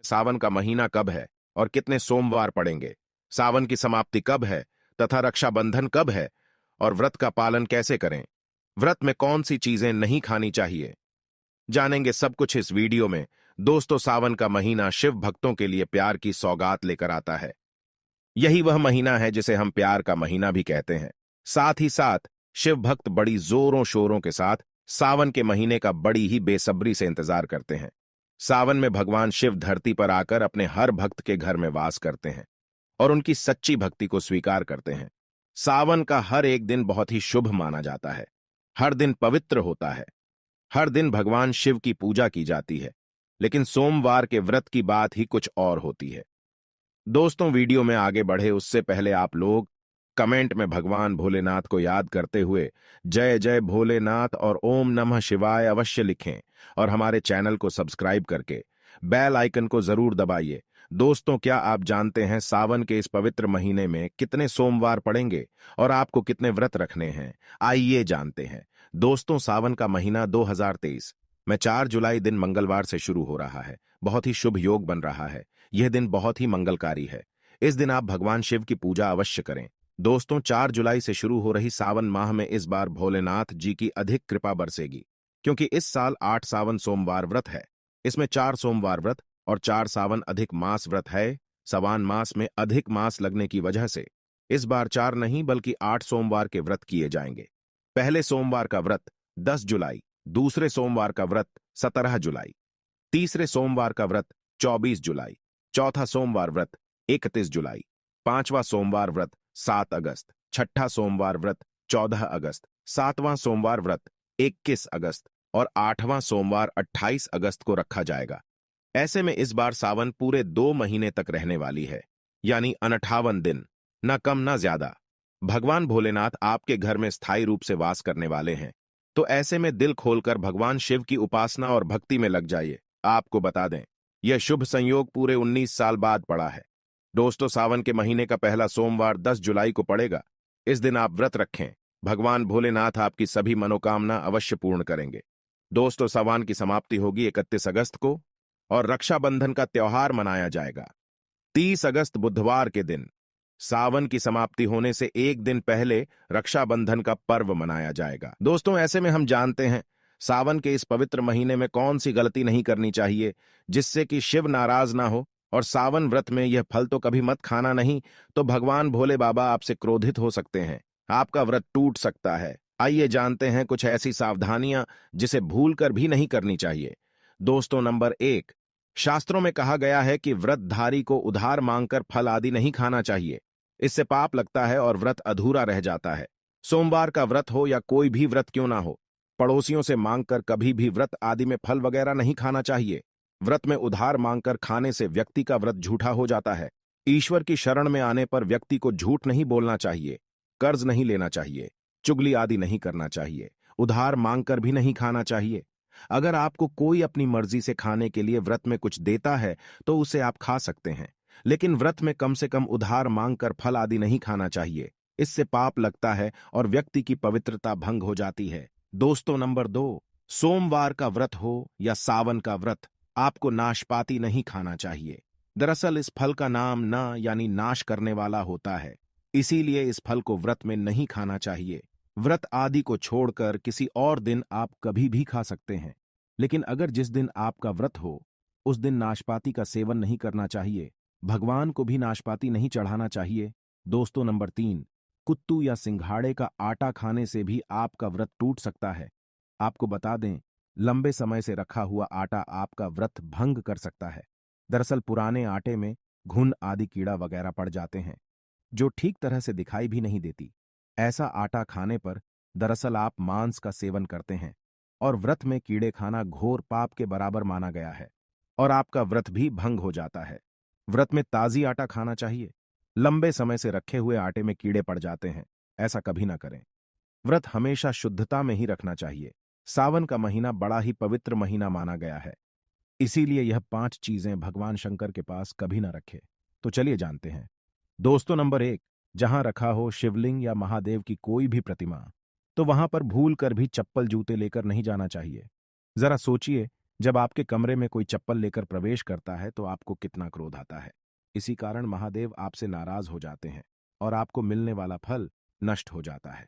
सावन का महीना कब है और कितने सोमवार पड़ेंगे, सावन की समाप्ति कब है तथा रक्षाबंधन कब है और व्रत का पालन कैसे करें, व्रत में कौन सी चीजें नहीं खानी चाहिए, जानेंगे सब कुछ इस वीडियो में। दोस्तों, सावन का महीना शिव भक्तों के लिए प्यार की सौगात लेकर आता है। यही वह महीना है जिसे हम प्यार का महीना भी कहते हैं। साथ ही साथ शिव भक्त बड़ी जोरों शोरों के साथ सावन के महीने का बड़ी ही बेसब्री से इंतजार करते हैं। सावन में भगवान शिव धरती पर आकर अपने हर भक्त के घर में वास करते हैं और उनकी सच्ची भक्ति को स्वीकार करते हैं। सावन का हर एक दिन बहुत ही शुभ माना जाता है। हर दिन पवित्र होता है। हर दिन भगवान शिव की पूजा की जाती है। लेकिन सोमवार के व्रत की बात ही कुछ और होती है। दोस्तों, वीडियो में आगे बढ़े उससे पहले आप लोग कमेंट में भगवान भोलेनाथ को याद करते हुए जय जय भोलेनाथ और ओम नमः शिवाय अवश्य लिखें और हमारे चैनल को सब्सक्राइब करके बेल आइकन को जरूर दबाइए। दोस्तों, क्या आप जानते हैं सावन के इस पवित्र महीने में कितने सोमवार पड़ेंगे और आपको कितने व्रत रखने हैं? आइए जानते हैं। दोस्तों, सावन का महीना 2023 में 4 जुलाई दिन मंगलवार से शुरू हो रहा है। बहुत ही शुभ योग बन रहा है। यह दिन बहुत ही मंगलकारी है। इस दिन आप भगवान शिव की पूजा अवश्य करें। दोस्तों, 4 जुलाई से शुरू हो रही सावन माह में इस बार भोलेनाथ जी की अधिक कृपा बरसेगी, क्योंकि इस साल 8 सावन सोमवार व्रत है। इसमें 4 सोमवार व्रत और 4 सावन अधिक मास व्रत है। सवान मास में अधिक मास लगने की वजह से इस बार 4 नहीं बल्कि 8 सोमवार के व्रत किए जाएंगे। पहले सोमवार का व्रत 10 जुलाई, दूसरे सोमवार का व्रत 17 जुलाई, तीसरे सोमवार का व्रत 24 जुलाई, चौथा सोमवार व्रत 31 जुलाई, पांचवा सोमवार व्रत 7 अगस्त, छठा सोमवार व्रत 14 अगस्त, सातवां सोमवार व्रत 21 अगस्त और 8वां सोमवार 28 अगस्त को रखा जाएगा। ऐसे में इस बार सावन पूरे 2 महीने तक रहने वाली है, यानी 58 दिन, न कम न ज्यादा। भगवान भोलेनाथ आपके घर में स्थायी रूप से वास करने वाले हैं, तो ऐसे में दिल खोलकर भगवान शिव की उपासना और भक्ति में लग जाइए। आपको बता दें, यह शुभ संयोग पूरे 19 साल बाद पड़ा है। दोस्तों, सावन के महीने का पहला सोमवार 10 जुलाई को पड़ेगा। इस दिन आप व्रत रखें। भगवान भोलेनाथ आपकी सभी मनोकामना अवश्य पूर्ण करेंगे। दोस्तों, सावन की समाप्ति होगी 31 अगस्त को और रक्षाबंधन का त्योहार मनाया जाएगा 30 अगस्त बुधवार के दिन। सावन की समाप्ति होने से एक दिन पहले रक्षाबंधन का पर्व मनाया जाएगा। दोस्तों, ऐसे में हम जानते हैं सावन के इस पवित्र महीने में कौन सी गलती नहीं करनी चाहिए जिससे कि शिव नाराज ना हो। और सावन व्रत में यह फल तो कभी मत खाना नहीं, तो भगवान भोले बाबा आपसे क्रोधित हो सकते हैं। आपका व्रत टूट सकता है। आइए जानते हैं कुछ ऐसी सावधानियां जिसे भूलकर भी नहीं करनी चाहिए। दोस्तों, नंबर 1, शास्त्रों में कहा गया है कि व्रतधारी को उधार मांगकर फल आदि नहीं खाना चाहिए। इससे पाप लगता है और व्रत अधूरा रह जाता है। सोमवार का व्रत हो या कोई भी व्रत क्यों ना हो, पड़ोसियों से मांगकर कभी भी व्रत आदि में फल वगैरह नहीं खाना चाहिए। व्रत में उधार मांगकर खाने से व्यक्ति का व्रत झूठा हो जाता है। ईश्वर की शरण में आने पर व्यक्ति को झूठ नहीं बोलना चाहिए, कर्ज नहीं लेना चाहिए, चुगली आदि नहीं करना चाहिए, उधार मांगकर भी नहीं खाना चाहिए। अगर आपको कोई अपनी मर्जी से खाने के लिए व्रत में कुछ देता है तो उसे आप खा सकते हैं, लेकिन व्रत में कम से कम उधार मांगकर फल आदि नहीं खाना चाहिए। इससे पाप लगता है और व्यक्ति की पवित्रता भंग हो जाती है। दोस्तों, नंबर 2, सोमवार का व्रत हो या सावन का व्रत, आपको नाशपाती नहीं खाना चाहिए। दरअसल इस फल का नाम न यानी नाश करने वाला होता है, इसीलिए इस फल को व्रत में नहीं खाना चाहिए। व्रत आदि को छोड़कर किसी और दिन आप कभी भी खा सकते हैं, लेकिन अगर जिस दिन आपका व्रत हो उस दिन नाशपाती का सेवन नहीं करना चाहिए। भगवान को भी नाशपाती नहीं चढ़ाना चाहिए। दोस्तों, नंबर 3, कुत्तू या सिंघाड़े का आटा खाने से भी आपका व्रत टूट सकता है। आपको बता दें, लंबे समय से रखा हुआ आटा आपका व्रत भंग कर सकता है। दरअसल पुराने आटे में घुन आदि कीड़ा वगैरह पड़ जाते हैं, जो ठीक तरह से दिखाई भी नहीं देती। ऐसा आटा खाने पर दरअसल आप मांस का सेवन करते हैं और व्रत में कीड़े खाना घोर पाप के बराबर माना गया है और आपका व्रत भी भंग हो जाता है। व्रत में ताजी आटा खाना चाहिए। लंबे समय से रखे हुए आटे में कीड़े पड़ जाते हैं, ऐसा कभी ना करें। व्रत हमेशा शुद्धता में ही रखना चाहिए। सावन का महीना बड़ा ही पवित्र महीना माना गया है, इसीलिए यह 5 चीजें भगवान शंकर के पास कभी ना रखे। तो चलिए जानते हैं। दोस्तों, नंबर 1, जहां रखा हो शिवलिंग या महादेव की कोई भी प्रतिमा, तो वहां पर भूल कर भी चप्पल जूते लेकर नहीं जाना चाहिए। जरा सोचिए जब आपके कमरे में कोई चप्पल लेकर प्रवेश करता है तो आपको कितना क्रोध आता है। इसी कारण महादेव आपसे नाराज हो जाते हैं और आपको मिलने वाला फल नष्ट हो जाता है।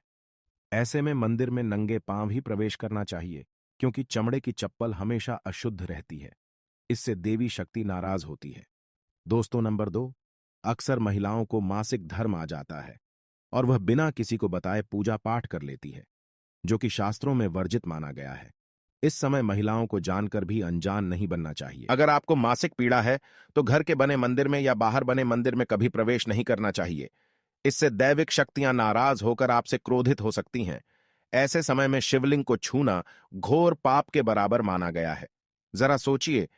ऐसे में मंदिर में नंगे पांव ही प्रवेश करना चाहिए, क्योंकि चमड़े की चप्पल हमेशा अशुद्ध रहती है। इससे देवी शक्ति नाराज होती है। दोस्तों, नंबर 2, अक्सर महिलाओं को मासिक धर्म आ जाता है और वह बिना किसी को बताए पूजा पाठ कर लेती है, जो कि शास्त्रों में वर्जित माना गया है। इस समय महिलाओं को जानकर भी अनजान नहीं बनना चाहिए। अगर आपको मासिक पीड़ा है तो घर के बने मंदिर में या बाहर बने मंदिर में कभी प्रवेश नहीं करना चाहिए। इससे दैविक शक्तियां नाराज होकर आपसे क्रोधित हो सकती हैं। ऐसे समय में शिवलिंग को छूना घोर पाप के बराबर माना गया है। जरा सोचिए,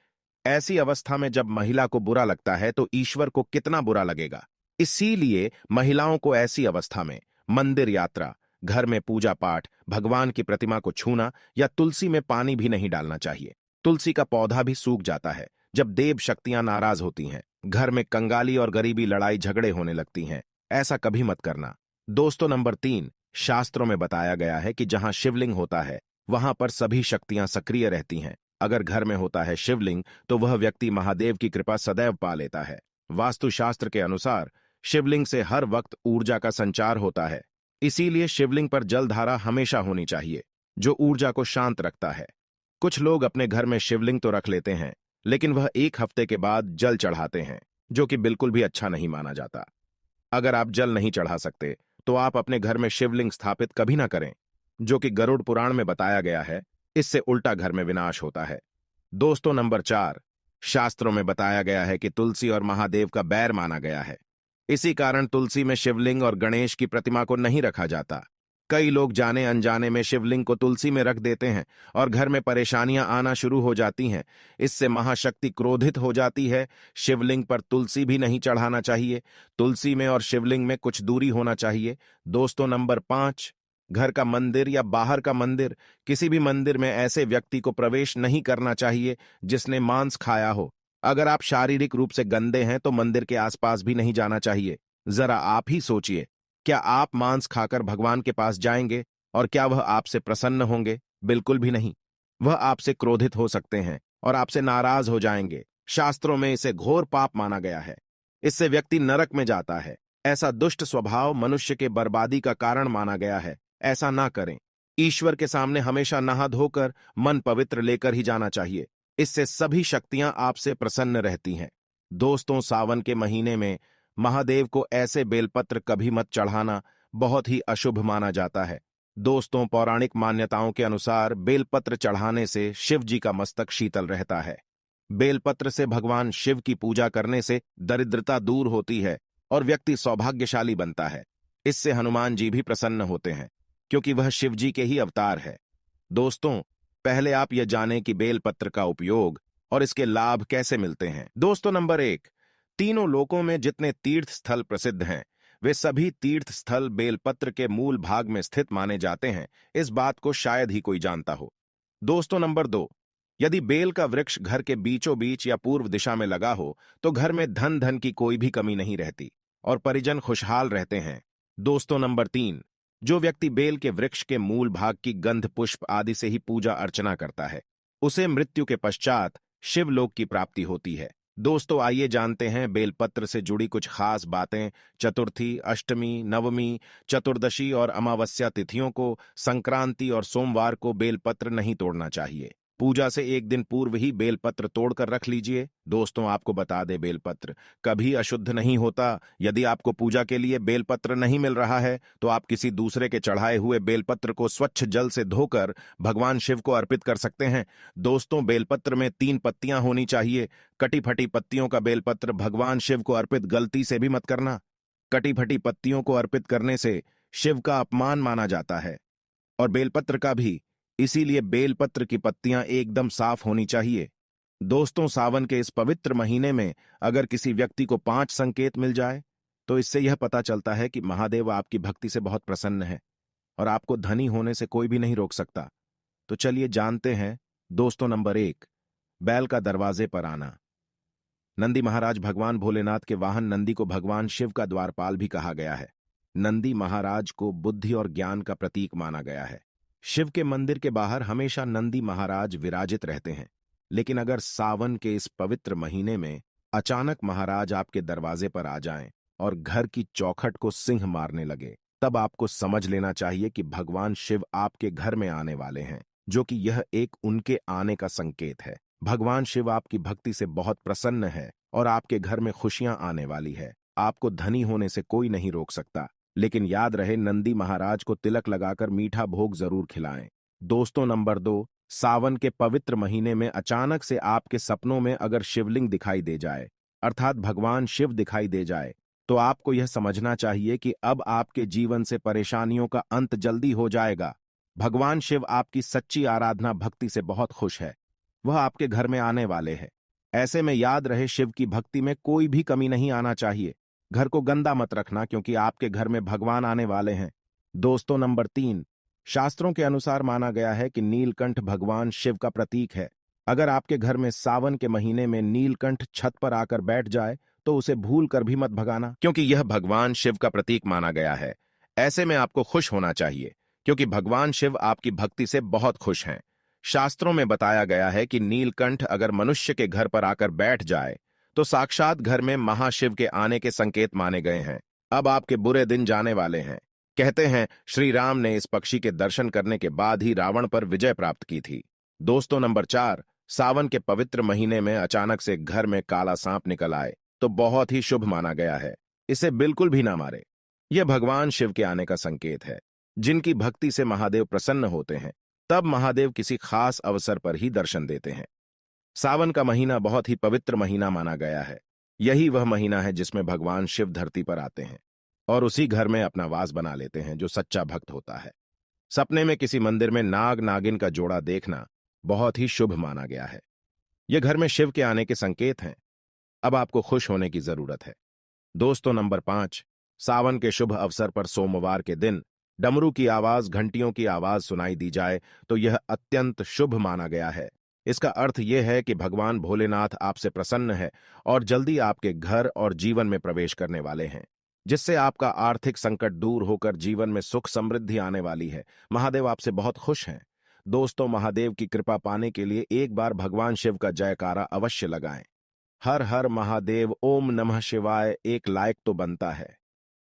ऐसी अवस्था में जब महिला को बुरा लगता है तो ईश्वर को कितना बुरा लगेगा। इसीलिए महिलाओं को ऐसी अवस्था में मंदिर यात्रा, घर में पूजा पाठ, भगवान की प्रतिमा को छूना या तुलसी में पानी भी नहीं डालना चाहिए। तुलसी का पौधा भी सूख जाता है जब देव शक्तियां नाराज होती हैं। घर में कंगाली और गरीबी लड़ाई झगड़े होने लगती हैं। ऐसा कभी मत करना। दोस्तों, नंबर 3, शास्त्रों में बताया गया है कि जहां शिवलिंग होता है वहां पर सभी शक्तियां सक्रिय रहती हैं। अगर घर में होता है शिवलिंग तो वह व्यक्ति महादेव की कृपा सदैव पा लेता है। वास्तुशास्त्र के अनुसार शिवलिंग से हर वक्त ऊर्जा का संचार होता है। इसीलिए शिवलिंग पर जलधारा हमेशा होनी चाहिए, जो ऊर्जा को शांत रखता है। कुछ लोग अपने घर में शिवलिंग तो रख लेते हैं, लेकिन वह 1 हफ्ते के बाद जल चढ़ाते हैं, जो कि बिल्कुल भी अच्छा नहीं माना जाता। अगर आप जल नहीं चढ़ा सकते तो आप अपने घर में शिवलिंग स्थापित कभी ना करें, जो कि गरुड़ पुराण में बताया गया है। इससे उल्टा घर में विनाश होता है। दोस्तों, नंबर 4, शास्त्रों में बताया गया है कि तुलसी और महादेव का बैर माना गया है। इसी कारण तुलसी में शिवलिंग और गणेश की प्रतिमा को नहीं रखा जाता। कई लोग जाने अनजाने में शिवलिंग को तुलसी में रख देते हैं और घर में परेशानियां आना शुरू हो जाती हैं। इससे महाशक्ति क्रोधित हो जाती है। शिवलिंग पर तुलसी भी नहीं चढ़ाना चाहिए। तुलसी में और शिवलिंग में कुछ दूरी होना चाहिए। दोस्तों, नंबर 5, घर का मंदिर या बाहर का मंदिर, किसी भी मंदिर में ऐसे व्यक्ति को प्रवेश नहीं करना चाहिए जिसने मांस खाया हो। अगर आप शारीरिक रूप से गंदे हैं तो मंदिर के आसपास भी नहीं जाना चाहिए। जरा आप ही सोचिए, क्या आप मांस खाकर भगवान के पास जाएंगे और क्या वह आपसे प्रसन्न होंगे? बिल्कुल भी नहीं। वह आपसे क्रोधित हो सकते हैं और आपसे नाराज हो जाएंगे। शास्त्रों में इसे घोर पाप माना गया है। इससे व्यक्ति नरक में जाता है। ऐसा दुष्ट स्वभाव मनुष्य के बर्बादी का कारण माना गया है। ऐसा ना करें। ईश्वर के सामने हमेशा नहा धोकर मन पवित्र लेकर ही जाना चाहिए। इससे सभी शक्तियां आपसे प्रसन्न रहती हैं। दोस्तों, सावन के महीने में महादेव को ऐसे बेलपत्र कभी मत चढ़ाना, बहुत ही अशुभ माना जाता है। दोस्तों, पौराणिक मान्यताओं के अनुसार बेलपत्र चढ़ाने से शिव जी का मस्तक शीतल रहता है। बेलपत्र से भगवान शिव की पूजा करने से दरिद्रता दूर होती है और व्यक्ति सौभाग्यशाली बनता है। इससे हनुमान जी भी प्रसन्न होते हैं, क्योंकि वह शिव जी के ही अवतार है। दोस्तों, पहले आप यह जानें कि बेलपत्र का उपयोग और इसके लाभ कैसे मिलते हैं। दोस्तों, नंबर 1, तीनों लोकों में जितने तीर्थ स्थल प्रसिद्ध हैं वे सभी तीर्थ स्थल बेलपत्र के मूल भाग में स्थित माने जाते हैं। इस बात को शायद ही कोई जानता हो। दोस्तों, नंबर 2, यदि बेल का वृक्ष घर के बीचों बीच या पूर्व दिशा में लगा हो तो घर में धन की कोई भी कमी नहीं रहती और परिजन खुशहाल रहते हैं। दोस्तों, नंबर 3, जो व्यक्ति बेल के वृक्ष के मूल भाग की गंध पुष्प आदि से ही पूजा अर्चना करता है उसे मृत्यु के पश्चात शिवलोक की प्राप्ति होती है। दोस्तों, आइए जानते हैं बेलपत्र से जुड़ी कुछ खास बातें। चतुर्थी, अष्टमी, नवमी, चतुर्दशी और अमावस्या तिथियों को, संक्रांति और सोमवार को बेलपत्र नहीं तोड़ना चाहिए। पूजा से 1 दिन पूर्व ही बेलपत्र तोड़कर रख लीजिए। दोस्तों, आपको बता दें, बेलपत्र कभी अशुद्ध नहीं होता। यदि आपको पूजा के लिए बेलपत्र नहीं मिल रहा है तो आप किसी दूसरे के चढ़ाए हुए बेलपत्र को स्वच्छ जल से धोकर भगवान शिव को अर्पित कर सकते हैं। दोस्तों, बेलपत्र में 3 पत्तियां होनी चाहिए। कटी फटी पत्तियों का बेलपत्र भगवान शिव को अर्पित गलती से भी मत करना। कटी फटी पत्तियों को अर्पित करने से शिव का अपमान माना जाता है और बेलपत्र का भी। इसीलिए बेलपत्र की पत्तियां एकदम साफ होनी चाहिए। दोस्तों, सावन के इस पवित्र महीने में अगर किसी व्यक्ति को 5 संकेत मिल जाए तो इससे यह पता चलता है कि महादेव आपकी भक्ति से बहुत प्रसन्न है और आपको धनी होने से कोई भी नहीं रोक सकता। तो चलिए जानते हैं। दोस्तों, नंबर 1, बैल का दरवाजे पर आना। नंदी महाराज भगवान भोलेनाथ के वाहन नंदी को भगवान शिव का द्वारपाल भी कहा गया है। नंदी महाराज को बुद्धि और ज्ञान का प्रतीक माना गया है। शिव के मंदिर के बाहर हमेशा नंदी महाराज विराजित रहते हैं, लेकिन अगर सावन के इस पवित्र महीने में अचानक महाराज आपके दरवाजे पर आ जाएं और घर की चौखट को सिंह मारने लगे, तब आपको समझ लेना चाहिए कि भगवान शिव आपके घर में आने वाले हैं, जो कि यह एक उनके आने का संकेत है। भगवान शिव आपकी भक्ति से बहुत प्रसन्न है और आपके घर में खुशियां आने वाली है। आपको धनी होने से कोई नहीं रोक सकता, लेकिन याद रहे, नंदी महाराज को तिलक लगाकर मीठा भोग जरूर खिलाएं। दोस्तों, नंबर 2, सावन के पवित्र महीने में अचानक से आपके सपनों में अगर शिवलिंग दिखाई दे जाए, अर्थात भगवान शिव दिखाई दे जाए, तो आपको यह समझना चाहिए कि अब आपके जीवन से परेशानियों का अंत जल्दी हो जाएगा। भगवान शिव आपकी सच्ची आराधना भक्ति से बहुत खुश है। वह आपके घर में आने वाले हैं। ऐसे में याद रहे, शिव की भक्ति में कोई भी कमी नहीं आना चाहिए। घर को गंदा मत रखना, क्योंकि आपके घर में भगवान आने वाले हैं। दोस्तों, नंबर 3, शास्त्रों के अनुसार माना गया है कि नीलकंठ भगवान शिव का प्रतीक है। अगर आपके घर में सावन के महीने में नीलकंठ छत पर आकर बैठ जाए तो उसे भूल कर भी मत भगाना, क्योंकि यह भगवान शिव का प्रतीक माना गया है। ऐसे में आपको खुश होना चाहिए, क्योंकि भगवान शिव आपकी भक्ति से बहुत खुश हैं। शास्त्रों में बताया गया है कि नीलकंठ अगर मनुष्य के घर पर आकर बैठ जाए तो साक्षात घर में महाशिव के आने के संकेत माने गए हैं। अब आपके बुरे दिन जाने वाले हैं। कहते हैं, श्री राम ने इस पक्षी के दर्शन करने के बाद ही रावण पर विजय प्राप्त की थी। दोस्तों, नंबर 4, सावन के पवित्र महीने में अचानक से घर में काला सांप निकल आए तो बहुत ही शुभ माना गया है। इसे बिल्कुल भी ना मारे। यह भगवान शिव के आने का संकेत है। जिनकी भक्ति से महादेव प्रसन्न होते हैं, तब महादेव किसी खास अवसर पर ही दर्शन देते हैं। सावन का महीना बहुत ही पवित्र महीना माना गया है। यही वह महीना है जिसमें भगवान शिव धरती पर आते हैं और उसी घर में अपना वास बना लेते हैं जो सच्चा भक्त होता है। सपने में किसी मंदिर में नाग नागिन का जोड़ा देखना बहुत ही शुभ माना गया है। यह घर में शिव के आने के संकेत हैं। अब आपको खुश होने की जरूरत है। दोस्तों, नंबर 5, सावन के शुभ अवसर पर सोमवार के दिन डमरू की आवाज, घंटियों की आवाज सुनाई दी जाए तो यह अत्यंत शुभ माना गया है। इसका अर्थ यह है कि भगवान भोलेनाथ आपसे प्रसन्न है और जल्दी आपके घर और जीवन में प्रवेश करने वाले हैं, जिससे आपका आर्थिक संकट दूर होकर जीवन में सुख समृद्धि आने वाली है। महादेव आपसे बहुत खुश हैं। दोस्तों, महादेव की कृपा पाने के लिए एक बार भगवान शिव का जयकारा अवश्य लगाएं। हर हर महादेव, ओम नमः शिवाय एक लाइक तो बनता है।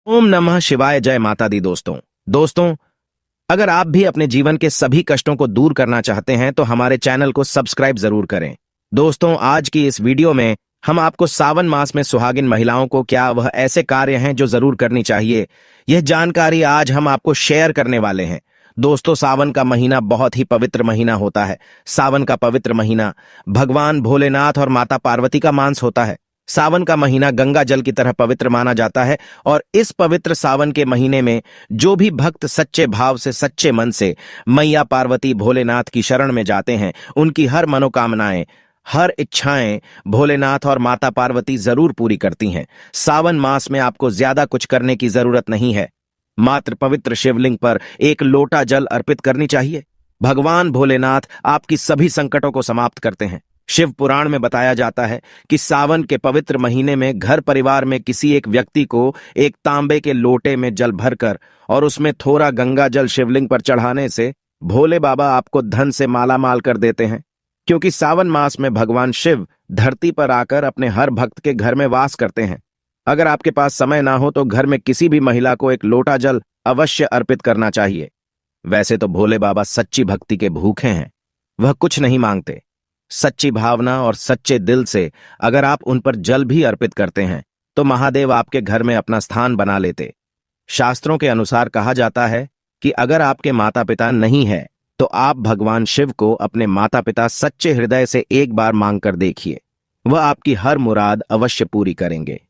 ओम नमः शिवाय, जय माता दी। दोस्तों, अगर आप भी अपने जीवन के सभी कष्टों को दूर करना चाहते हैं तो हमारे चैनल को सब्सक्राइब जरूर करें। दोस्तों, आज की इस वीडियो में हम आपको सावन मास में सुहागिन महिलाओं को क्या वह ऐसे कार्य हैं जो जरूर करनी चाहिए, यह जानकारी आज हम आपको शेयर करने वाले हैं। दोस्तों, सावन का महीना बहुत ही पवित्र महीना होता है। सावन का पवित्र महीना भगवान भोलेनाथ और माता पार्वती का मास होता है। सावन का महीना गंगा जल की तरह पवित्र माना जाता है और इस पवित्र सावन के महीने में जो भी भक्त सच्चे भाव से, सच्चे मन से मैया पार्वती भोलेनाथ की शरण में जाते हैं, उनकी हर मनोकामनाएं, हर इच्छाएं भोलेनाथ और माता पार्वती जरूर पूरी करती हैं। सावन मास में आपको ज्यादा कुछ करने की जरूरत नहीं है। मात्र पवित्र शिवलिंग पर एक लोटा जल अर्पित करनी चाहिए। भगवान भोलेनाथ आपकी सभी संकटों को समाप्त करते हैं। शिव पुराण में बताया जाता है कि सावन के पवित्र महीने में घर परिवार में किसी एक व्यक्ति को एक तांबे के लोटे में जल भरकर और उसमें थोड़ा गंगा जल शिवलिंग पर चढ़ाने से भोले बाबा आपको धन से मालामाल कर देते हैं। क्योंकि सावन मास में भगवान शिव धरती पर आकर अपने हर भक्त के घर में वास करते हैं। अगर आपके पास समय ना हो तो घर में किसी भी महिला को एक लोटा जल अवश्य अर्पित करना चाहिए। वैसे तो भोले बाबा सच्ची भक्ति के भूखे हैं। वह कुछ नहीं मांगते। सच्ची भावना और सच्चे दिल से अगर आप उन पर जल भी अर्पित करते हैं तो महादेव आपके घर में अपना स्थान बना लेते। शास्त्रों के अनुसार कहा जाता है कि अगर आपके माता पिता नहीं है तो आप भगवान शिव को अपने माता पिता सच्चे हृदय से एक बार मांग कर देखिए। वह आपकी हर मुराद अवश्य पूरी करेंगे,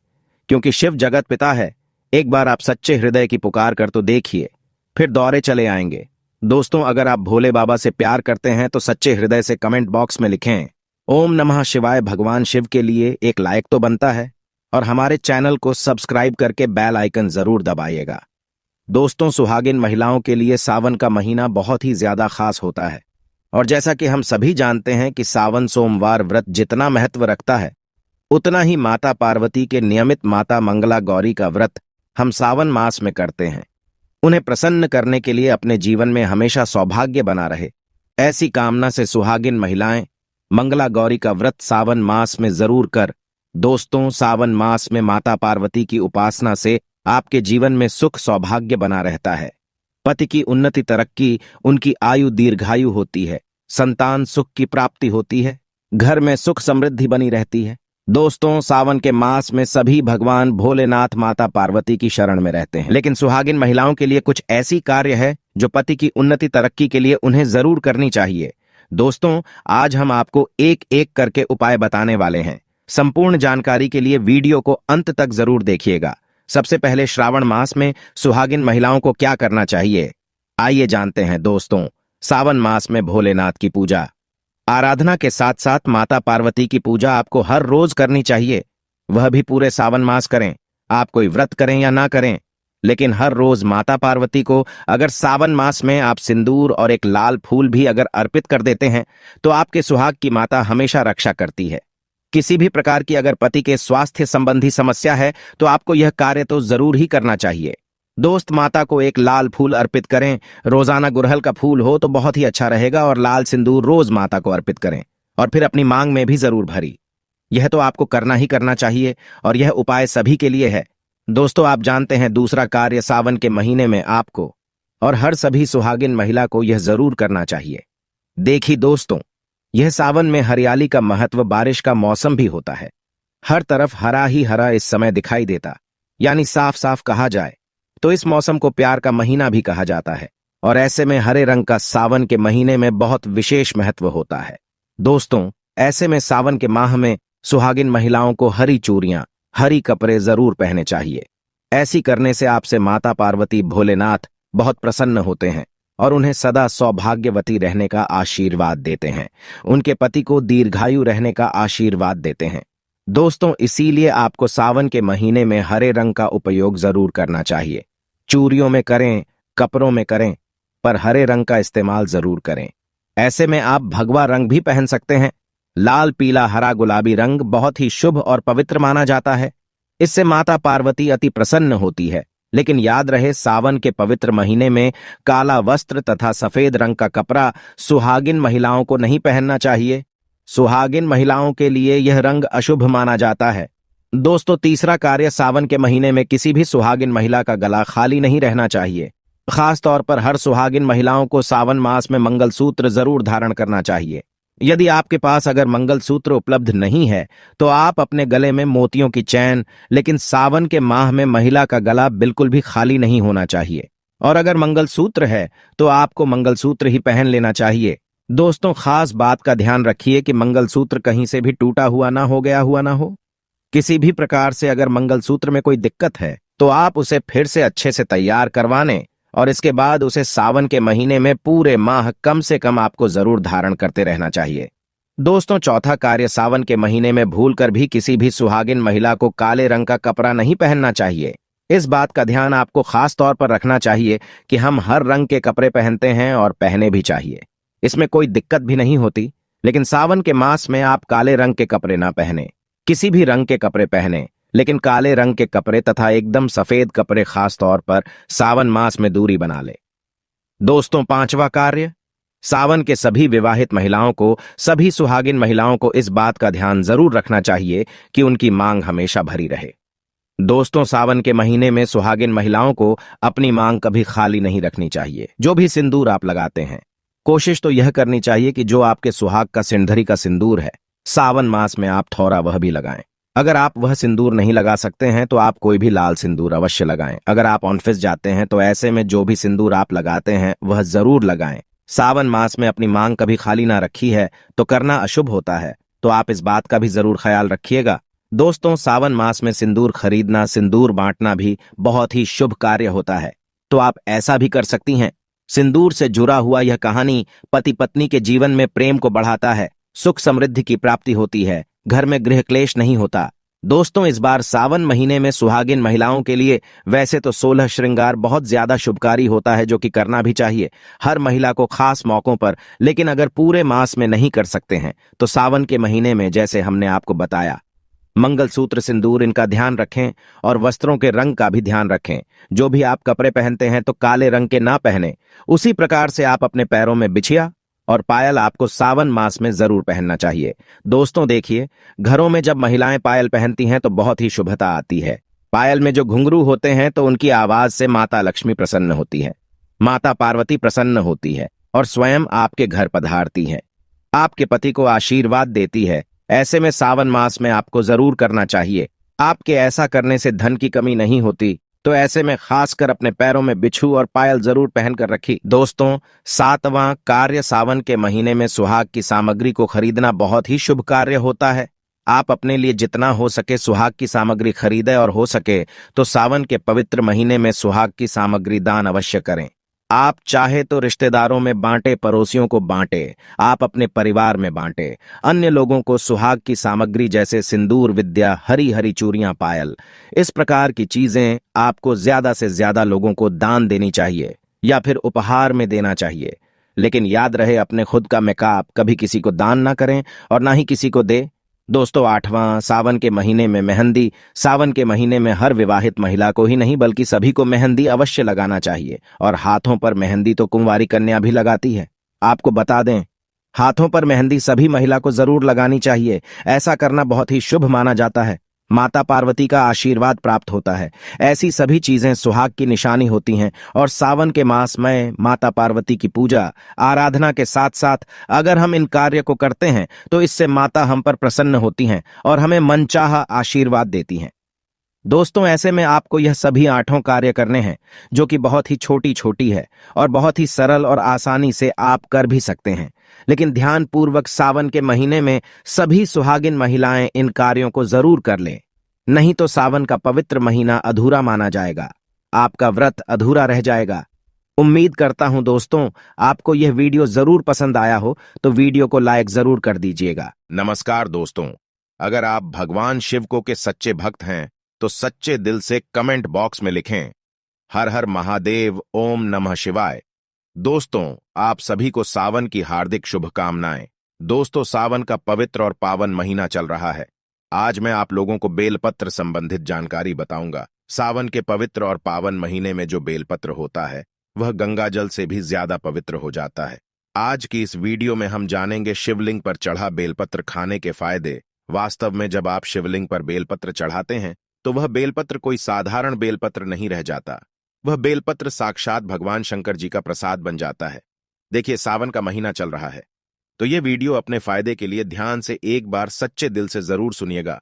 क्योंकि शिव जगत पिता है। एक बार आप सच्चे हृदय की पुकार कर तो देखिए, फिर दौरे चले आएंगे। दोस्तों, अगर आप भोले बाबा से प्यार करते हैं तो सच्चे हृदय से कमेंट बॉक्स में लिखें ओम नमः शिवाय। भगवान शिव के लिए एक लाइक तो बनता है और हमारे चैनल को सब्सक्राइब करके बेल आइकन जरूर दबाइएगा। दोस्तों, सुहागिन महिलाओं के लिए सावन का महीना बहुत ही ज्यादा खास होता है और जैसा कि हम सभी जानते हैं कि सावन सोमवार व्रत जितना महत्व रखता है, उतना ही माता पार्वती के नियमित माता मंगला गौरी का व्रत हम सावन मास में करते हैं। उन्हें प्रसन्न करने के लिए अपने जीवन में हमेशा सौभाग्य बना रहे, ऐसी कामना से सुहागिन महिलाएं मंगला गौरी का व्रत सावन मास में जरूर कर। दोस्तों, सावन मास में माता पार्वती की उपासना से आपके जीवन में सुख सौभाग्य बना रहता है। पति की उन्नति तरक्की, उनकी आयु दीर्घायु होती है, संतान सुख की प्राप्ति होती है, घर में सुख समृद्धि बनी रहती है। दोस्तों, सावन के मास में सभी भगवान भोलेनाथ माता पार्वती की शरण में रहते हैं, लेकिन सुहागिन महिलाओं के लिए कुछ ऐसी कार्य है जो पति की उन्नति तरक्की के लिए उन्हें जरूर करनी चाहिए। दोस्तों, आज हम आपको एक एक करके उपाय बताने वाले हैं। संपूर्ण जानकारी के लिए वीडियो को अंत तक जरूर देखिएगा। सबसे पहले, श्रावण मास में सुहागिन महिलाओं को क्या करना चाहिए, आइए जानते हैं। दोस्तों, सावन मास में भोलेनाथ की पूजा आराधना के साथ साथ माता पार्वती की पूजा आपको हर रोज करनी चाहिए, वह भी पूरे सावन मास करें। आप कोई व्रत करें या ना करें, लेकिन हर रोज माता पार्वती को अगर सावन मास में आप सिंदूर और एक लाल फूल भी अगर अर्पित कर देते हैं तो आपके सुहाग की माता हमेशा रक्षा करती है। किसी भी प्रकार की अगर पति के स्वास्थ्य संबंधी समस्या है तो आपको यह कार्य तो जरूर ही करना चाहिए। दोस्त, माता को एक लाल फूल अर्पित करें। रोजाना गुड़हल का फूल हो तो बहुत ही अच्छा रहेगा, और लाल सिंदूर रोज माता को अर्पित करें और फिर अपनी मांग में भी जरूर भरी। यह तो आपको करना ही करना चाहिए और यह उपाय सभी के लिए है। दोस्तों, आप जानते हैं दूसरा कार्य सावन के महीने में आपको और हर सभी सुहागिन महिला को यह जरूर करना चाहिए। देखिए दोस्तों, यह सावन में हरियाली का महत्व, बारिश का मौसम भी होता है। हर तरफ हरा ही हरा इस समय दिखाई देता, यानी साफ साफ कहा जाए तो इस मौसम को प्यार का महीना भी कहा जाता है, और ऐसे में हरे रंग का सावन के महीने में बहुत विशेष महत्व होता है। दोस्तों, ऐसे में सावन के माह में सुहागिन महिलाओं को हरी चूड़ियां, हरी कपड़े जरूर पहने चाहिए। ऐसी करने से आपसे माता पार्वती भोलेनाथ बहुत प्रसन्न होते हैं और उन्हें सदा सौभाग्यवती रहने का आशीर्वाद देते हैं, उनके पति को दीर्घायु रहने का आशीर्वाद देते हैं। दोस्तों, इसीलिए आपको सावन के महीने में हरे रंग का उपयोग जरूर करना चाहिए। चूड़ियों में करें, कपड़ों में करें, पर हरे रंग का इस्तेमाल जरूर करें। ऐसे में आप भगवा रंग भी पहन सकते हैं। लाल, पीला, हरा, गुलाबी रंग बहुत ही शुभ और पवित्र माना जाता है। इससे माता पार्वती अति प्रसन्न होती है। लेकिन याद रहे, सावन के पवित्र महीने में काला वस्त्र तथा सफेद रंग का कपड़ा सुहागिन महिलाओं को नहीं पहनना चाहिए। सुहागिन महिलाओं के लिए यह रंग अशुभ माना जाता है। दोस्तों, तीसरा कार्य, सावन के महीने में किसी भी सुहागिन महिला का गला खाली नहीं रहना चाहिए। खास तौर पर हर सुहागिन महिलाओं को सावन मास में मंगलसूत्र जरूर धारण करना चाहिए। यदि आपके पास अगर मंगलसूत्र उपलब्ध नहीं है तो आप अपने गले में मोतियों की चैन, लेकिन सावन के माह में महिला का गला बिल्कुल भी खाली नहीं होना चाहिए। और अगर मंगलसूत्र है तो आपको मंगलसूत्र ही पहन लेना चाहिए। दोस्तों, खास बात का ध्यान रखिए कि मंगलसूत्र कहीं से भी टूटा हुआ ना हो, गया हुआ ना हो। किसी भी प्रकार से अगर मंगलसूत्र में कोई दिक्कत है तो आप उसे फिर से अच्छे से तैयार करवाने और इसके बाद उसे सावन के महीने में पूरे माह कम से कम आपको जरूर धारण करते रहना चाहिए। दोस्तों, चौथा कार्य, सावन के महीने में भूलकर भी किसी भी सुहागिन महिला को काले रंग का कपड़ा नहीं पहनना चाहिए। इस बात का ध्यान आपको खास तौर पर रखना चाहिए कि हम हर रंग के कपड़े पहनते हैं और पहने भी चाहिए, इसमें कोई दिक्कत भी नहीं होती। लेकिन सावन के मास में आप काले रंग के कपड़े ना पहने, किसी भी रंग के कपड़े पहने, लेकिन काले रंग के कपड़े तथा एकदम सफेद कपड़े खास तौर पर सावन मास में दूरी बना ले। दोस्तों, पांचवा कार्य, सावन के सभी विवाहित महिलाओं को, सभी सुहागिन महिलाओं को इस बात का ध्यान जरूर रखना चाहिए कि उनकी मांग हमेशा भरी रहे। दोस्तों, सावन के महीने में सुहागिन महिलाओं को अपनी मांग कभी खाली नहीं रखनी चाहिए। जो भी सिंदूर आप लगाते हैं, कोशिश तो यह करनी चाहिए कि जो आपके सुहाग का सिंदूरी का सिंदूर है, सावन मास में आप थोड़ा वह भी लगाएं। अगर आप वह सिंदूर नहीं लगा सकते हैं तो आप कोई भी लाल सिंदूर अवश्य लगाएं। अगर आप ऑफिस जाते हैं तो ऐसे में जो भी सिंदूर आप लगाते हैं वह जरूर लगाएं। सावन मास में अपनी मांग कभी खाली ना रखी है तो करना अशुभ होता है, तो आप इस बात का भी जरूर ख्याल रखिएगा। दोस्तों, सावन मास में सिंदूर खरीदना, सिंदूर बांटना भी बहुत ही शुभ कार्य होता है, तो आप ऐसा भी कर सकती हैं। सिंदूर से जुड़ा हुआ यह कहानी पति पत्नी के जीवन में प्रेम को बढ़ाता है, सुख समृद्धि की प्राप्ति होती है, घर में गृह क्लेश नहीं होता। दोस्तों, इस बार सावन महीने में सुहागिन महिलाओं के लिए वैसे तो 16 श्रृंगार बहुत ज्यादा शुभकारी होता है, जो कि करना भी चाहिए हर महिला को खास मौकों पर। लेकिन अगर पूरे मास में नहीं कर सकते हैं तो सावन के महीने में, जैसे हमने आपको बताया, मंगलसूत्र, सिंदूर, इनका ध्यान रखें और वस्त्रों के रंग का भी ध्यान रखें। जो भी आप कपड़े पहनते हैं तो काले रंग के ना पहने। उसी प्रकार से आप अपने पैरों में बिछिया और पायल आपको सावन मास में जरूर पहनना चाहिए। दोस्तों देखिए, घरों में जब महिलाएं पायल पहनती हैं तो बहुत ही शुभता आती है। पायल में जो घुंघरू होते हैं तो उनकी आवाज से माता लक्ष्मी प्रसन्न होती है, माता पार्वती प्रसन्न होती है और स्वयं आपके घर पधारती है, आपके पति को आशीर्वाद देती है। ऐसे में सावन मास में आपको जरूर करना चाहिए। आपके ऐसा करने से धन की कमी नहीं होती, तो ऐसे में खासकर अपने पैरों में बिच्छू और पायल जरूर पहनकर रखी। दोस्तों, 7वां कार्य सावन के महीने में सुहाग की सामग्री को खरीदना बहुत ही शुभ कार्य होता है। आप अपने लिए जितना हो सके सुहाग की सामग्री खरीदें और हो सके तो सावन के पवित्र महीने में सुहाग की सामग्री दान अवश्य करें। आप चाहे तो रिश्तेदारों में बांटे, पड़ोसियों को बांटे, आप अपने परिवार में बांटे। अन्य लोगों को सुहाग की सामग्री जैसे सिंदूर, विद्या, हरी हरी चूड़ियां, पायल, इस प्रकार की चीजें आपको ज्यादा से ज्यादा लोगों को दान देनी चाहिए या फिर उपहार में देना चाहिए। लेकिन याद रहे, अपने खुद का मेकअप कभी किसी को दान ना करें और ना ही किसी को दे। दोस्तों, 8वां सावन के महीने में मेहंदी। सावन के महीने में हर विवाहित महिला को ही नहीं बल्कि सभी को मेहंदी अवश्य लगाना चाहिए और हाथों पर मेहंदी तो कुंवारी कन्या भी लगाती है। आपको बता दें, हाथों पर मेहंदी सभी महिला को जरूर लगानी चाहिए। ऐसा करना बहुत ही शुभ माना जाता है। माता पार्वती का आशीर्वाद प्राप्त होता है। ऐसी सभी चीजें सुहाग की निशानी होती हैं और सावन के मास में माता पार्वती की पूजा आराधना के साथ साथ अगर हम इन कार्य को करते हैं तो इससे माता हम पर प्रसन्न होती हैं और हमें मनचाहा आशीर्वाद देती हैं। दोस्तों, ऐसे में आपको यह सभी 8 कार्य करने हैं जो कि बहुत ही छोटी छोटी है और बहुत ही सरल और आसानी से आप कर भी सकते हैं। लेकिन ध्यानपूर्वक सावन के महीने में सभी सुहागिन महिलाएं इन कार्यों को जरूर कर लें, नहीं तो सावन का पवित्र महीना अधूरा माना जाएगा, आपका व्रत अधूरा रह जाएगा। उम्मीद करता हूं दोस्तों आपको यह वीडियो जरूर पसंद आया हो, तो वीडियो को लाइक जरूर कर दीजिएगा। नमस्कार दोस्तों, अगर आप भगवान शिव को के सच्चे भक्त हैं तो सच्चे दिल से कमेंट बॉक्स में लिखें हर हर महादेव, ओम नमः शिवाय। दोस्तों, आप सभी को सावन की हार्दिक शुभकामनाएं। दोस्तों, सावन का पवित्र और पावन महीना चल रहा है। आज मैं आप लोगों को बेलपत्र संबंधित जानकारी बताऊंगा। सावन के पवित्र और पावन महीने में जो बेलपत्र होता है वह गंगा जल से भी ज्यादा पवित्र हो जाता है। आज की इस वीडियो में हम जानेंगे शिवलिंग पर चढ़ा बेलपत्र खाने के फायदे। वास्तव में जब आप शिवलिंग पर बेलपत्र चढ़ाते हैं तो वह बेलपत्र कोई साधारण बेलपत्र नहीं रह जाता, वह बेलपत्र साक्षात भगवान शंकर जी का प्रसाद बन जाता है। देखिए, सावन का महीना चल रहा है तो ये वीडियो अपने फायदे के लिए ध्यान से एक बार सच्चे दिल से जरूर सुनिएगा।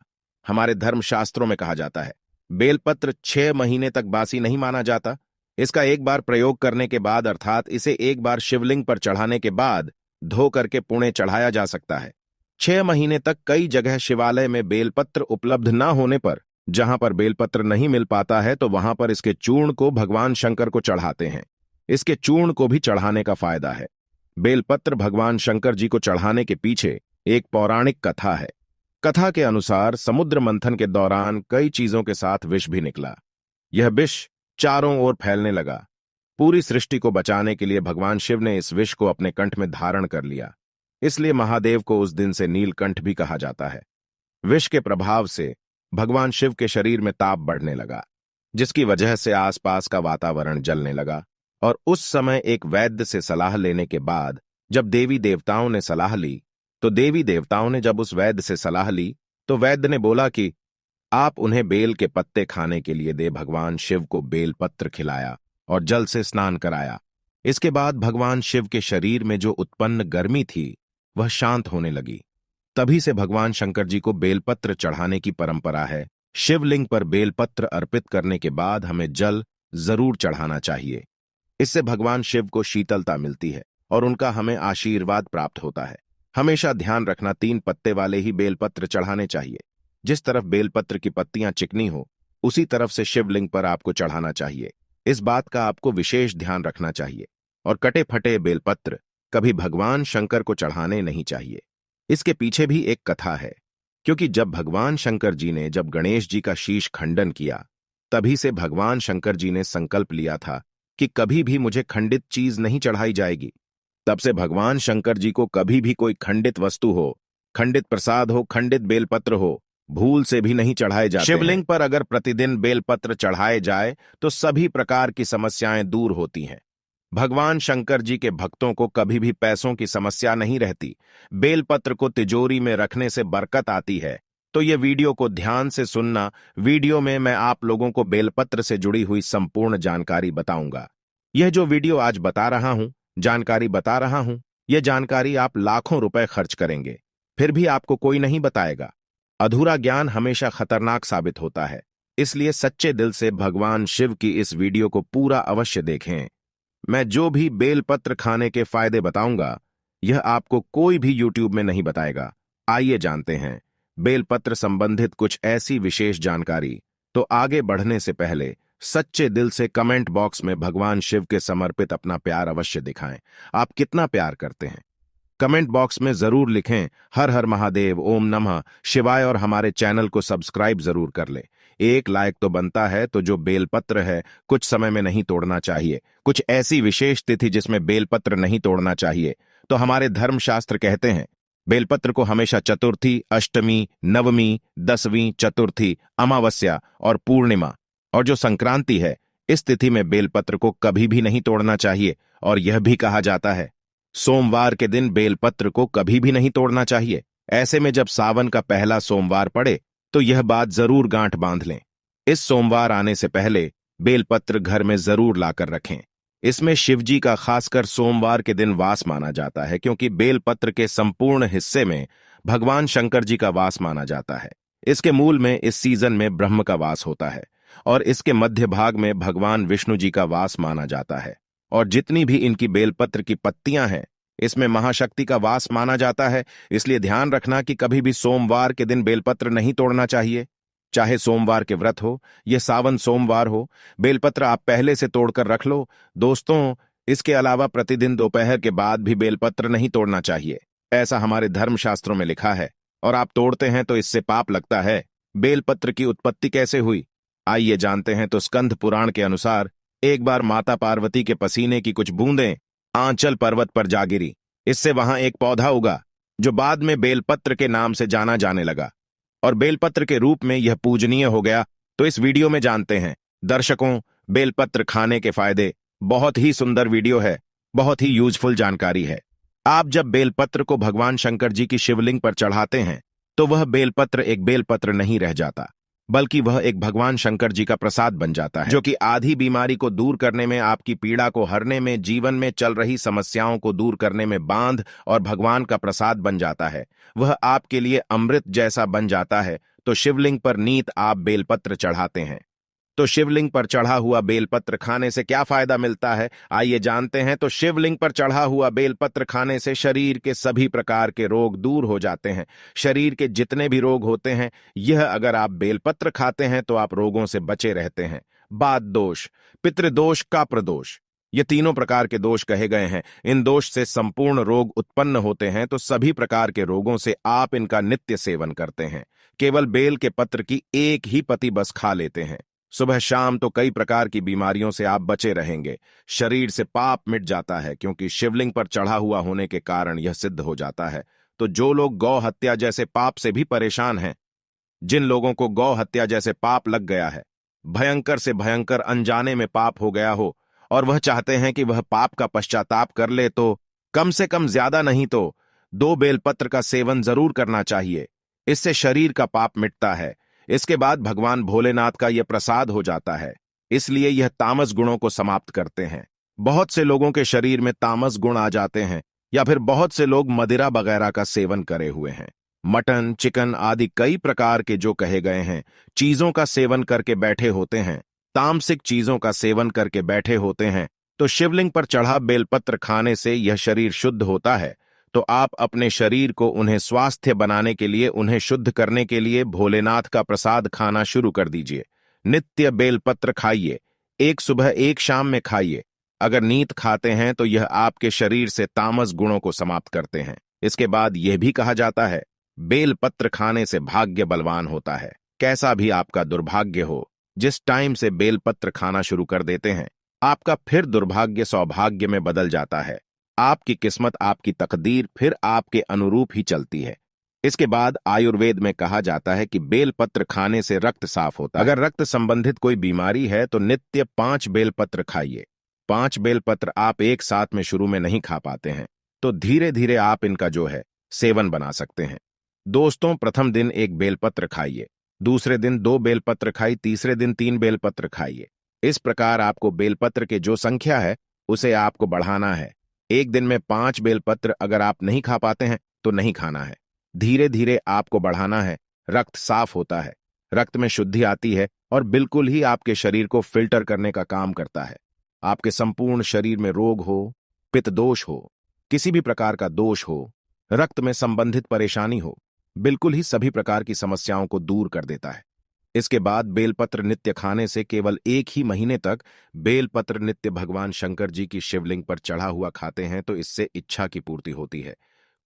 हमारे धर्मशास्त्रों में कहा जाता है बेलपत्र 6 महीने तक बासी नहीं माना जाता। इसका एक बार प्रयोग करने के बाद अर्थात इसे एक बार शिवलिंग पर चढ़ाने के बाद धो करके पुणे चढ़ाया जा सकता है। 6 महीने तक कई जगह शिवालय में बेलपत्र उपलब्ध न होने पर, जहां पर बेलपत्र नहीं मिल पाता है तो वहां पर इसके चूर्ण को भगवान शंकर को चढ़ाते हैं। इसके चूर्ण को भी चढ़ाने का फायदा है। बेलपत्र भगवान शंकर जी को चढ़ाने के पीछे एक पौराणिक कथा है। कथा के अनुसार समुद्र मंथन के दौरान कई चीजों के साथ विष भी निकला। यह विष चारों ओर फैलने लगा। पूरी सृष्टि को बचाने के लिए भगवान शिव ने इस विष को अपने कंठ में धारण कर लिया। इसलिए महादेव को उस दिन से नीलकंठ भी कहा जाता है। विष के प्रभाव से भगवान शिव के शरीर में ताप बढ़ने लगा, जिसकी वजह से आसपास का वातावरण जलने लगा। और उस समय एक वैद्य से सलाह लेने के बाद जब देवी देवताओं ने सलाह ली तो देवी देवताओं ने जब उस वैद्य से सलाह ली तो वैद्य ने बोला कि आप उन्हें बेल के पत्ते खाने के लिए दे। भगवान शिव को बेल पत्र खिलाया और जल से स्नान कराया। इसके बाद भगवान शिव के शरीर में जो उत्पन्न गर्मी थी वह शांत होने लगी। तभी से भगवान शंकर जी को बेलपत्र चढ़ाने की परंपरा है। शिवलिंग पर बेलपत्र अर्पित करने के बाद हमें जल जरूर चढ़ाना चाहिए। इससे भगवान शिव को शीतलता मिलती है और उनका हमें आशीर्वाद प्राप्त होता है। हमेशा ध्यान रखना, 3 पत्ते वाले ही बेलपत्र चढ़ाने चाहिए। जिस तरफ बेलपत्र की पत्तियां चिकनी हो उसी तरफ से शिवलिंग पर आपको चढ़ाना चाहिए। इस बात का आपको विशेष ध्यान रखना चाहिए। और कटे फटे बेलपत्र कभी भगवान शंकर को चढ़ाने नहीं चाहिए। इसके पीछे भी एक कथा है, क्योंकि जब भगवान शंकर जी ने जब गणेश जी का शीश खंडन किया तभी से भगवान शंकर जी ने संकल्प लिया था कि कभी भी मुझे खंडित चीज नहीं चढ़ाई जाएगी। तब से भगवान शंकर जी को कभी भी कोई खंडित वस्तु हो, खंडित प्रसाद हो, खंडित बेलपत्र हो, भूल से भी नहीं चढ़ाए जाते। शिवलिंग पर अगर प्रतिदिन बेलपत्र चढ़ाए जाए तो सभी प्रकार की समस्याएं दूर होती हैं। भगवान शंकर जी के भक्तों को कभी भी पैसों की समस्या नहीं रहती। बेलपत्र को तिजोरी में रखने से बरकत आती है। तो ये वीडियो को ध्यान से सुनना। वीडियो में मैं आप लोगों को बेलपत्र से जुड़ी हुई संपूर्ण जानकारी बताऊंगा। यह जो वीडियो आज बता रहा हूं, जानकारी बता रहा हूं, यह जानकारी आप लाखों रुपए खर्च करेंगे, फिर भी आपको कोई नहीं बताएगा। अधूरा ज्ञान हमेशा खतरनाक साबित होता है, इसलिए सच्चे दिल से भगवान शिव की इस वीडियो को पूरा अवश्य देखें। मैं जो भी बेलपत्र खाने के फायदे बताऊंगा, यह आपको कोई भी यूट्यूब में नहीं बताएगा। आइए जानते हैं बेलपत्र संबंधित कुछ ऐसी विशेष जानकारी। तो आगे बढ़ने से पहले सच्चे दिल से कमेंट बॉक्स में भगवान शिव के समर्पित अपना प्यार अवश्य दिखाएं। आप कितना प्यार करते हैं कमेंट बॉक्स में जरूर लिखें। हर हर महादेव, ओम नमः शिवाय, और हमारे चैनल को सब्सक्राइब जरूर कर ले। एक लाइक तो बनता है। तो जो बेलपत्र है कुछ समय में नहीं तोड़ना चाहिए। कुछ ऐसी विशेष तिथि जिसमें बेलपत्र नहीं तोड़ना चाहिए। तो हमारे धर्मशास्त्र कहते हैं बेलपत्र को हमेशा चतुर्थी, अष्टमी, नवमी, 10वीं, चतुर्थी, अमावस्या और पूर्णिमा और जो संक्रांति है, इस तिथि में बेलपत्र को कभी भी नहीं तोड़ना चाहिए। और यह भी कहा जाता है सोमवार के दिन बेलपत्र को कभी भी नहीं तोड़ना चाहिए। ऐसे में जब सावन का पहला सोमवार पड़े तो यह बात जरूर गांठ बांध लें। इस सोमवार आने से पहले बेलपत्र घर में जरूर लाकर रखें। इसमें शिवजी का खासकर सोमवार के दिन वास माना जाता है, क्योंकि बेलपत्र के संपूर्ण हिस्से में भगवान शंकर जी का वास माना जाता है। इसके मूल में इस सीजन में ब्रह्म का वास होता है और इसके मध्य भाग में भगवान विष्णु जी का वास माना जाता है। और जितनी भी इनकी बेलपत्र की पत्तियां हैं, इसमें महाशक्ति का वास माना जाता है। इसलिए ध्यान रखना कि कभी भी सोमवार के दिन बेलपत्र नहीं तोड़ना चाहिए। चाहे सोमवार के व्रत हो, यह सावन सोमवार हो, बेलपत्र आप पहले से तोड़कर रख लो। दोस्तों, इसके अलावा प्रतिदिन दोपहर के बाद भी बेलपत्र नहीं तोड़ना चाहिए। ऐसा हमारे धर्मशास्त्रों में लिखा है और आप तोड़ते हैं तो इससे पाप लगता है। बेलपत्र की उत्पत्ति कैसे हुई, आइए जानते हैं। तो स्कंद पुराण के अनुसार एक बार माता पार्वती के पसीने की कुछ बूंदें आंचल पर्वत पर जा गिरी। इससे वहां एक पौधा उगा जो बाद में बेलपत्र के नाम से जाना जाने लगा और बेलपत्र के रूप में यह पूजनीय हो गया। तो इस वीडियो में जानते हैं दर्शकों बेलपत्र खाने के फायदे। बहुत ही सुंदर वीडियो है, बहुत ही यूजफुल जानकारी है। आप जब बेलपत्र को भगवान शंकर जी की शिवलिंग पर चढ़ाते हैं तो वह बेलपत्र एक बेलपत्र नहीं रह जाता, बल्कि वह एक भगवान शंकर जी का प्रसाद बन जाता है, जो कि आधी बीमारी को दूर करने में, आपकी पीड़ा को हरने में, जीवन में चल रही समस्याओं को दूर करने में बांध और भगवान का प्रसाद बन जाता है। वह आपके लिए अमृत जैसा बन जाता है। तो शिवलिंग पर नीत आप बेलपत्र चढ़ाते हैं, तो शिवलिंग पर चढ़ा हुआ बेलपत्र खाने से क्या फायदा मिलता है, आइए जानते हैं। तो शिवलिंग पर चढ़ा हुआ बेलपत्र खाने से शरीर के सभी प्रकार के रोग दूर हो जाते हैं। शरीर के जितने भी रोग होते हैं, यह अगर आप बेलपत्र खाते हैं तो आप रोगों से बचे रहते हैं। बात दोष, पितृदोष, काप्रदोष, ये तीनों प्रकार के दोष कहे गए हैं। इन दोष से संपूर्ण रोग उत्पन्न होते हैं। तो सभी प्रकार के रोगों से आप इनका नित्य सेवन करते हैं। केवल बेल के पत्र की एक ही पत्ती बस खा लेते हैं सुबह शाम, तो कई प्रकार की बीमारियों से आप बचे रहेंगे। शरीर से पाप मिट जाता है, क्योंकि शिवलिंग पर चढ़ा हुआ होने के कारण यह सिद्ध हो जाता है। तो जो लोग गौ हत्या जैसे पाप से भी परेशान हैं, जिन लोगों को गौ हत्या जैसे पाप लग गया है, भयंकर से भयंकर अनजाने में पाप हो गया हो, और वह चाहते हैं कि वह पाप का पश्चाताप कर ले, तो कम से कम ज्यादा नहीं तो 2 बेलपत्र का सेवन जरूर करना चाहिए। इससे शरीर का पाप मिटता है। इसके बाद भगवान भोलेनाथ का यह प्रसाद हो जाता है, इसलिए यह तामस गुणों को समाप्त करते हैं। बहुत से लोगों के शरीर में तामस गुण आ जाते हैं, या फिर बहुत से लोग मदिरा वगैरह का सेवन करे हुए हैं। मटन, चिकन आदि कई प्रकार के जो कहे गए हैं चीजों का सेवन करके बैठे होते हैं, तामसिक चीजों का सेवन करके बैठे होते हैं। तो शिवलिंग पर चढ़ा बेलपत्र खाने से यह शरीर शुद्ध होता है। तो आप अपने शरीर को उन्हें स्वास्थ्य बनाने के लिए, उन्हें शुद्ध करने के लिए भोलेनाथ का प्रसाद खाना शुरू कर दीजिए। नित्य बेलपत्र खाइए, एक सुबह एक शाम में खाइए। अगर नीत खाते हैं तो यह आपके शरीर से तामस गुणों को समाप्त करते हैं। इसके बाद यह भी कहा जाता है बेलपत्र खाने से भाग्य बलवान होता है। कैसा भी आपका दुर्भाग्य हो, जिस टाइम से बेलपत्र खाना शुरू कर देते हैं, आपका फिर दुर्भाग्य सौभाग्य में बदल जाता है। आपकी किस्मत, आपकी तकदीर फिर आपके अनुरूप ही चलती है। इसके बाद आयुर्वेद में कहा जाता है कि बेलपत्र खाने से रक्त साफ होता है। अगर रक्त संबंधित कोई बीमारी है तो नित्य 5 बेलपत्र खाइए। 5 बेलपत्र आप एक साथ में शुरू में नहीं खा पाते हैं, तो धीरे धीरे आप इनका जो है सेवन बना सकते हैं। दोस्तों, प्रथम दिन 1 बेलपत्र खाइए, दूसरे दिन 2 बेलपत्र खाइए, तीसरे दिन 3 बेलपत्र खाइए। इस प्रकार आपको बेलपत्र के जो संख्या है उसे आपको बढ़ाना है। एक दिन में 5 बेलपत्र अगर आप नहीं खा पाते हैं तो नहीं खाना है, धीरे धीरे आपको बढ़ाना है। रक्त साफ होता है, रक्त में शुद्धि आती है और बिल्कुल ही आपके शरीर को फिल्टर करने का काम करता है। आपके संपूर्ण शरीर में रोग हो, पित्त दोष हो, किसी भी प्रकार का दोष हो, रक्त में संबंधित परेशानी हो, बिल्कुल ही सभी प्रकार की समस्याओं को दूर कर देता है। इसके बाद बेलपत्र नित्य खाने से केवल 1 ही महीने तक बेलपत्र नित्य भगवान शंकर जी की शिवलिंग पर चढ़ा हुआ खाते हैं तो इससे इच्छा की पूर्ति होती है।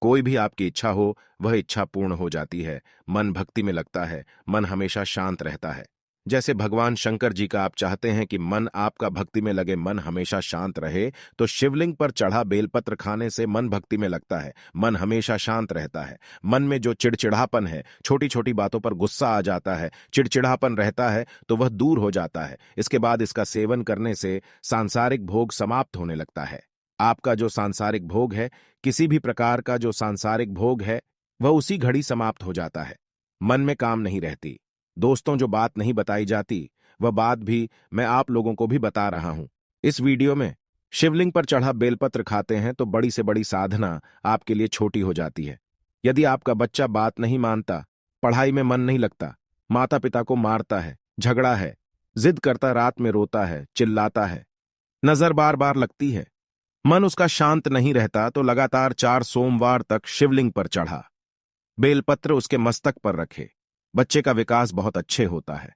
कोई भी आपकी इच्छा हो वह इच्छा पूर्ण हो जाती है, मन भक्ति में लगता है, मन हमेशा शांत रहता है। जैसे भगवान शंकर जी का आप चाहते हैं कि मन आपका भक्ति में लगे, मन हमेशा शांत रहे, तो शिवलिंग पर चढ़ा बेलपत्र खाने से मन भक्ति में लगता है, मन हमेशा शांत रहता है। मन में जो चिड़चिड़ापन है, छोटी छोटी बातों पर गुस्सा आ जाता है, चिड़चिड़ापन रहता है, तो वह दूर हो जाता है। इसके बाद इसका सेवन करने से सांसारिक भोग समाप्त होने लगता है। आपका जो सांसारिक भोग है, किसी भी प्रकार का जो सांसारिक भोग है, वह उसी घड़ी समाप्त हो जाता है, मन में काम नहीं रहती। दोस्तों, जो बात नहीं बताई जाती वह बात भी मैं आप लोगों को भी बता रहा हूं। इस वीडियो में शिवलिंग पर चढ़ा बेलपत्र खाते हैं तो बड़ी से बड़ी साधना आपके लिए छोटी हो जाती है। यदि आपका बच्चा बात नहीं मानता, पढ़ाई में मन नहीं लगता, माता पिता को मारता है, झगड़ा है, जिद करता, रात में रोता है, चिल्लाता है, नजर बार बार लगती है, मन उसका शांत नहीं रहता, तो लगातार 4 सोमवार तक शिवलिंग पर चढ़ा बेलपत्र उसके मस्तक पर रखे। बच्चे का विकास बहुत अच्छे होता है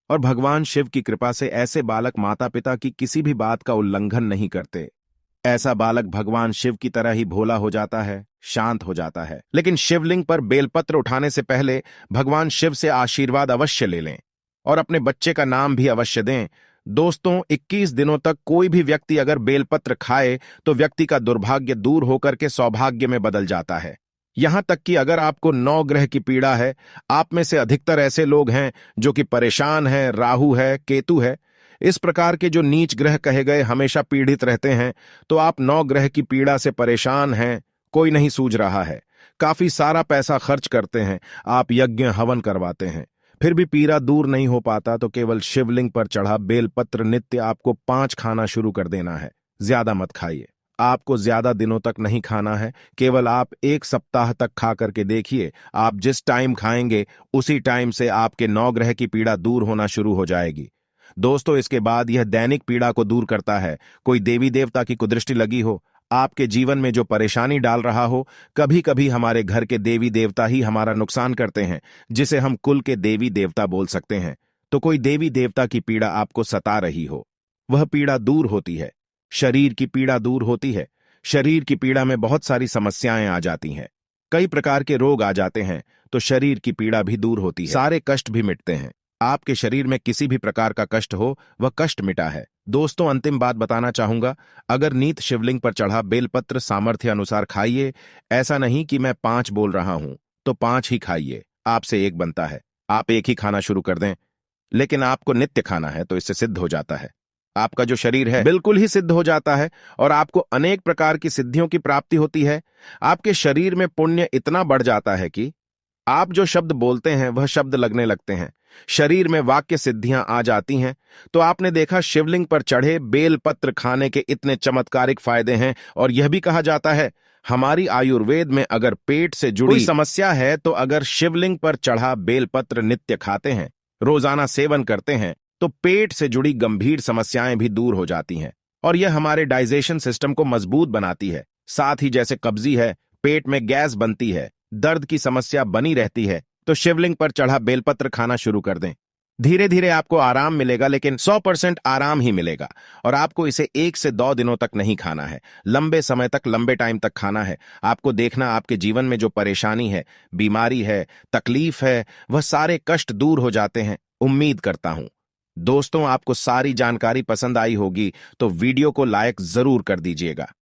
और भगवान शिव की कृपा से ऐसे बालक माता पिता की किसी भी बात का उल्लंघन नहीं करते। ऐसा बालक भगवान शिव की तरह ही भोला हो जाता है, शांत हो जाता है। लेकिन शिवलिंग पर बेलपत्र उठाने से पहले भगवान शिव से आशीर्वाद अवश्य ले लें और अपने बच्चे का नाम भी अवश्य दें। दोस्तों, 21 दिनों तक कोई भी व्यक्ति अगर बेलपत्र खाए तो व्यक्ति का दुर्भाग्य दूर होकर के सौभाग्य में बदल जाता है। यहां तक कि अगर आपको 9 ग्रह की पीड़ा है, आप में से अधिकतर ऐसे लोग हैं जो कि परेशान हैं, राहु है, केतु है, इस प्रकार के जो नीच ग्रह कहे गए हमेशा पीड़ित रहते हैं, तो आप 9 ग्रह की पीड़ा से परेशान हैं, कोई नहीं सूझ रहा है, काफी सारा पैसा खर्च करते हैं, आप यज्ञ हवन करवाते हैं, फिर भी पीड़ा दूर नहीं हो पाता, तो केवल शिवलिंग पर चढ़ा बेलपत्र नित्य आपको 5 खाना शुरू कर देना है। ज्यादा मत खाइए, आपको ज्यादा दिनों तक नहीं खाना है, केवल आप 1 सप्ताह तक खा करके देखिए। आप जिस टाइम खाएंगे उसी टाइम से आपके 9 ग्रह की पीड़ा दूर होना शुरू हो जाएगी। दोस्तों, इसके बाद यह दैनिक पीड़ा को दूर करता है। कोई देवी देवता की कुदृष्टि लगी हो, आपके जीवन में जो परेशानी डाल रहा हो, कभी कभी हमारे घर के देवी देवता ही हमारा नुकसान करते हैं, जिसे हम कुल के देवी देवता बोल सकते हैं। तो कोई देवी देवता की पीड़ा आपको सता रही हो, वह पीड़ा दूर होती है। शरीर की पीड़ा दूर होती है। शरीर की पीड़ा में बहुत सारी समस्याएं आ जाती हैं, कई प्रकार के रोग आ जाते हैं, तो शरीर की पीड़ा भी दूर होती है, सारे कष्ट भी मिटते हैं। आपके शरीर में किसी भी प्रकार का कष्ट हो, वह कष्ट मिटा है। दोस्तों, अंतिम बात बताना चाहूंगा, अगर नीत शिवलिंग पर चढ़ा बेलपत्र सामर्थ्य अनुसार खाइए। ऐसा नहीं कि मैं 5 बोल रहा हूं तो 5 ही खाइए, आपसे 1 बनता है, आप 1 ही खाना शुरू कर दें, लेकिन आपको नित्य खाना है तो इससे सिद्ध हो जाता है, आपका जो शरीर है बिल्कुल ही सिद्ध हो जाता है और आपको अनेक प्रकार की सिद्धियों की प्राप्ति होती है। आपके शरीर में पुण्य इतना बढ़ जाता है कि आप जो शब्द बोलते हैं वह शब्द लगने लगते हैं, शरीर में वाक्य सिद्धियां आ जाती हैं। तो आपने देखा, शिवलिंग पर चढ़े बेलपत्र खाने के इतने चमत्कारिक फायदे हैं और यह भी कहा जाता है, हमारी आयुर्वेद में अगर पेट से जुड़ी समस्या है तो अगर शिवलिंग पर चढ़ा बेलपत्र नित्य खाते हैं, रोजाना सेवन करते हैं, तो पेट से जुड़ी गंभीर समस्याएं भी दूर हो जाती हैं और यह हमारे डाइजेशन सिस्टम को मजबूत बनाती है। साथ ही जैसे कब्जी है, पेट में गैस बनती है, दर्द की समस्या बनी रहती है, तो शिवलिंग पर चढ़ा बेलपत्र खाना शुरू कर दें। धीरे धीरे आपको आराम मिलेगा, लेकिन 100% आराम ही मिलेगा और आपको इसे 1 से 2 दिनों तक नहीं खाना है, लंबे समय तक, लंबे टाइम तक खाना है। आपको देखना, आपके जीवन में जो परेशानी है, बीमारी है, तकलीफ है, वह सारे कष्ट दूर हो जाते हैं, उम्मीद करता हूं। दोस्तों, आपको सारी जानकारी पसंद आई होगी तो वीडियो को लाइक जरूर कर दीजिएगा।